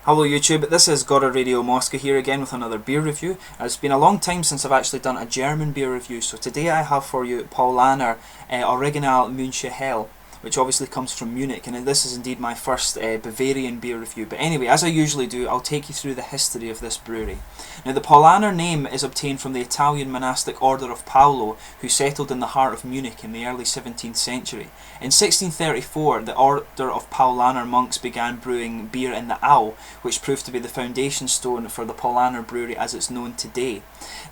Hello YouTube, this is Gora Radio Moscow here again with another beer review. It's been a long time since I've actually done a German beer review, so today I have for you Paulaner Original München, which obviously comes from Munich, and this is indeed my first Bavarian beer review. But anyway, as I usually do, I'll take you through the history of this brewery. Now, the Paulaner name is obtained from the Italian monastic order of Paolo, who settled in the heart of Munich in the early 17th century. In 1634, the order of Paulaner monks began brewing beer in the Au, which proved to be the foundation stone for the Paulaner brewery as it's known today.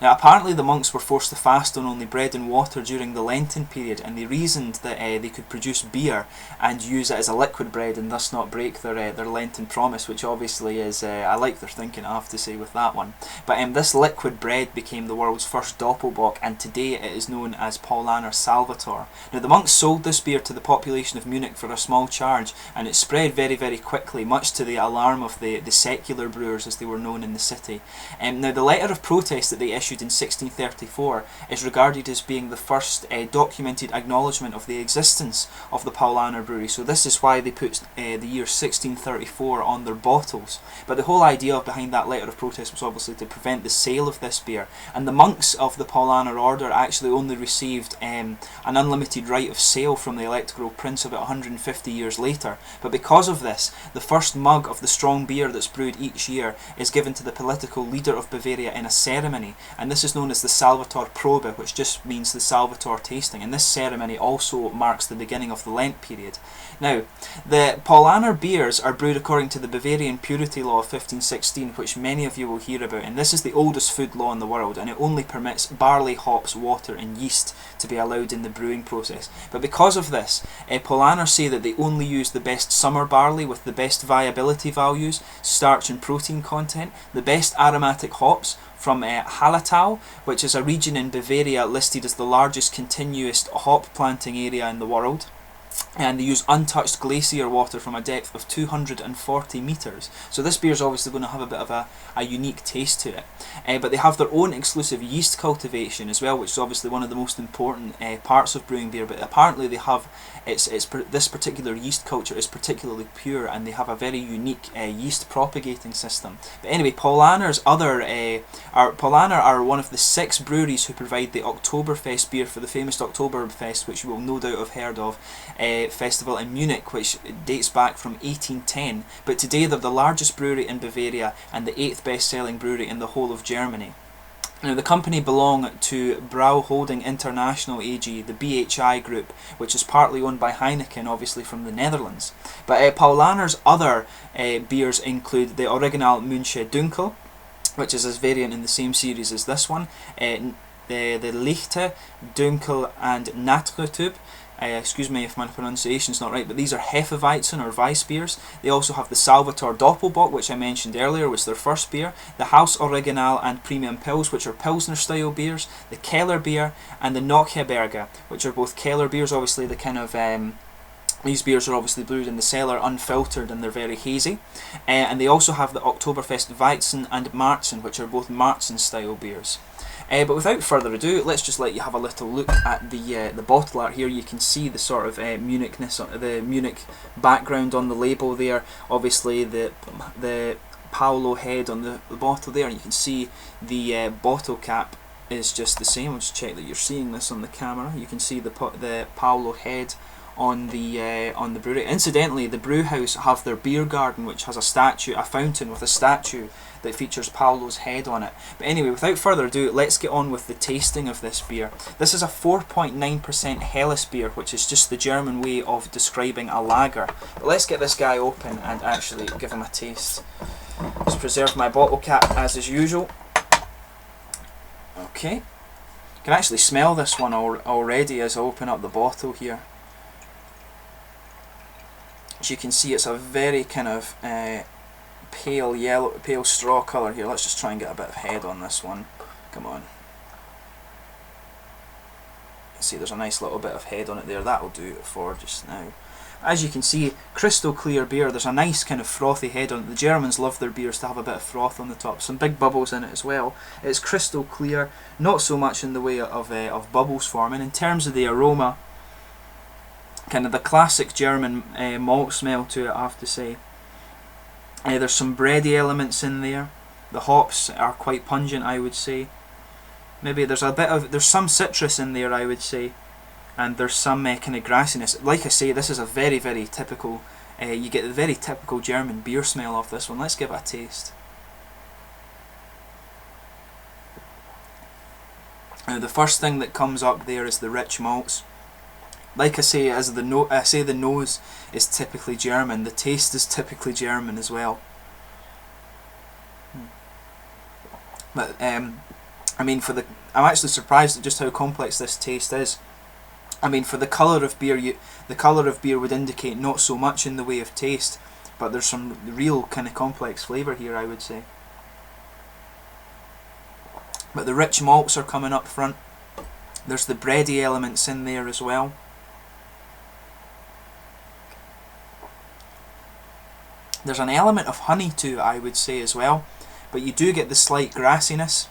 Now, apparently the monks were forced to fast on only bread and water during the Lenten period, and they reasoned that they could produce beer and use it as a liquid bread and thus not break their Lenten promise, which obviously is, I like their thinking, I have to say, with that one. But this liquid bread became the world's first Doppelbock, and today it is known as Paulaner Salvator. Now, the monks sold this beer to the population of Munich for a small charge, and it spread very, very quickly, much to the alarm of the secular brewers as they were known in the city. Now, the letter of protest that they issued in 1634 is regarded as being the first documented acknowledgement of the existence of the Paulaner brewery, so this is why they put the year 1634 on their bottles. But the whole idea behind that letter of protest was obviously to prevent the sale of this beer, and the monks of the Paulaner order actually only received an unlimited right of sale from the electoral prince about 150 years later. But because of this, the first mug of the strong beer that's brewed each year is given to the political leader of Bavaria in a ceremony, and this is known as the Salvator Probe, which just means the Salvator tasting, and this ceremony also marks the beginning of the Lent period. Now, the Paulaner beers are brewed according to the Bavarian Purity Law of 1516, which many of you will hear about, and this is the oldest food law in the world, and it only permits barley, hops, water and yeast to be allowed in the brewing process. But because of this, Paulaner say that they only use the best summer barley with the best viability values, starch and protein content, the best aromatic hops from Hallertau, which is a region in Bavaria listed as the largest continuous hop planting area in the world. And they use untouched glacier water from a depth of 240 metres. So this beer is obviously going to have a bit of a unique taste to it. But they have their own exclusive yeast cultivation as well, which is obviously one of the most important parts of brewing beer. But apparently they have, this particular yeast culture is particularly pure, and they have a very unique yeast propagating system. But anyway, Paulaner are one of the 6 breweries who provide the Oktoberfest beer for the famous Oktoberfest, which you will no doubt have heard of, festival in Munich, which dates back from 1810, but today they're the largest brewery in Bavaria and the 8th best-selling brewery in the whole of Germany. Now, the company belong to Brau Holding International AG, the BHI group, which is partly owned by Heineken, obviously from the Netherlands. But Paulaner's other beers include the Original München Dunkel, which is a variant in the same series as this one, the Lichte, Dunkel and Naturtube. Excuse me if my pronunciation is not right, but these are Hefeweizen or Weiss beers. They also have the Salvator Doppelbock, which I mentioned earlier was their first beer, the Haus Original and Premium Pils, which are Pilsner style beers, the Keller beer, and the Nocheberger, which are both Keller beers. Obviously the kind of these beers are obviously brewed in the cellar, unfiltered, and they're very hazy. And they also have the Oktoberfest Weizen and Marzen, which are both Marzen style beers. But without further ado, let's just let you have a little look at the bottle art here. You can see the sort of Munichness, the Munich background on the label there. Obviously the Paolo head on the bottle there, and you can see the bottle cap is just the same. I'll just check that you're seeing this on the camera. You can see the Paolo head on the brewery. Incidentally, the brew house have their beer garden, which has a fountain with a statue that features Paolo's head on it. But anyway, without further ado, let's get on with the tasting of this beer. This is a 4.9% Helles beer, which is just the German way of describing a lager. But let's get this guy open and actually give him a taste. Just preserve my bottle cap as is usual. Okay, you can actually smell this one already as I open up the bottle here. As you can see, it's a very kind of pale yellow, pale straw colour here. Let's just try and get a bit of head on this one. Come on. See, there's a nice little bit of head on it there. That'll do it for just now. As you can see, crystal clear beer. There's a nice kind of frothy head on it. The Germans love their beers to have a bit of froth on the top. Some big bubbles in it as well. It's crystal clear, not so much in the way of bubbles forming. In terms of the aroma, kind of the classic German malt smell to it, I have to say. There's some bready elements in there. The hops are quite pungent, I would say. Maybe there's some citrus in there, I would say, and there's some kind of grassiness. Like I say, this is a very, very typical. You get the very typical German beer smell off this one. Let's give it a taste. Now, the first thing that comes up there is the rich malts. Like I say, the nose is typically German. The taste is typically German as well. But I mean, I'm actually surprised at just how complex this taste is. I mean, for the colour of beer, the colour of beer would indicate not so much in the way of taste, but there's some real kind of complex flavour here, I would say. But the rich malts are coming up front. There's the bready elements in there as well. There's an element of honey too, I would say, as well. But you do get the slight grassiness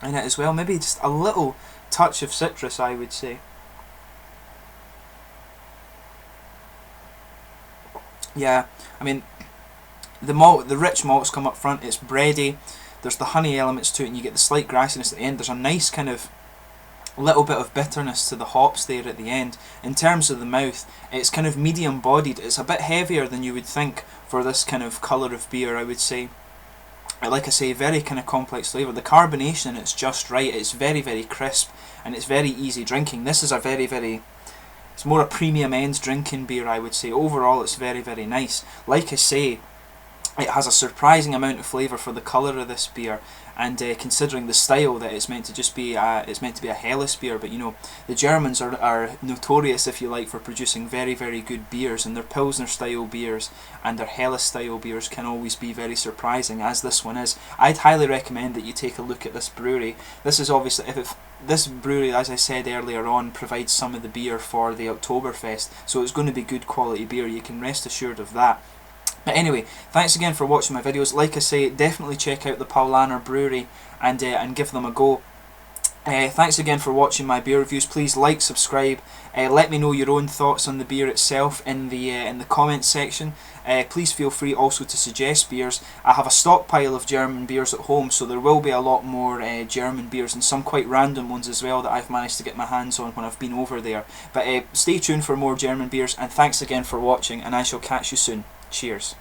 in it as well. Maybe just a little touch of citrus, I would say. Yeah, I mean, the rich malts come up front. It's bready. There's the honey elements to it, and you get the slight grassiness at the end. There's a nice kind of little bit of bitterness to the hops there at the end. In terms of the mouth, it's kind of medium bodied. It's a bit heavier than you would think for this kind of colour of beer, I would say. Like I say, very kind of complex flavour. The carbonation, it's just right. It's very, very crisp, and it's very easy drinking. This is a very, very... It's more a premium end drinking beer, I would say. Overall, it's very, very nice. Like I say, it has a surprising amount of flavour for the colour of this beer, and considering the style that it's meant to just be, it's meant to be a Helles beer. But you know, the Germans are notorious, if you like, for producing very, very good beers, and their Pilsner style beers and their Helles style beers can always be very surprising, as this one is. I'd highly recommend that you take a look at this brewery. This is obviously, this brewery, as I said earlier on, provides some of the beer for the Oktoberfest, so it's going to be good quality beer. You can rest assured of that. But anyway, thanks again for watching my videos. Like I say, definitely check out the Paulaner brewery and give them a go. Thanks again for watching my beer reviews. Please like, subscribe. Let me know your own thoughts on the beer itself in the comments section. Please feel free also to suggest beers. I have a stockpile of German beers at home, so there will be a lot more German beers, and some quite random ones as well that I've managed to get my hands on when I've been over there. But stay tuned for more German beers, and thanks again for watching, and I shall catch you soon. Cheers.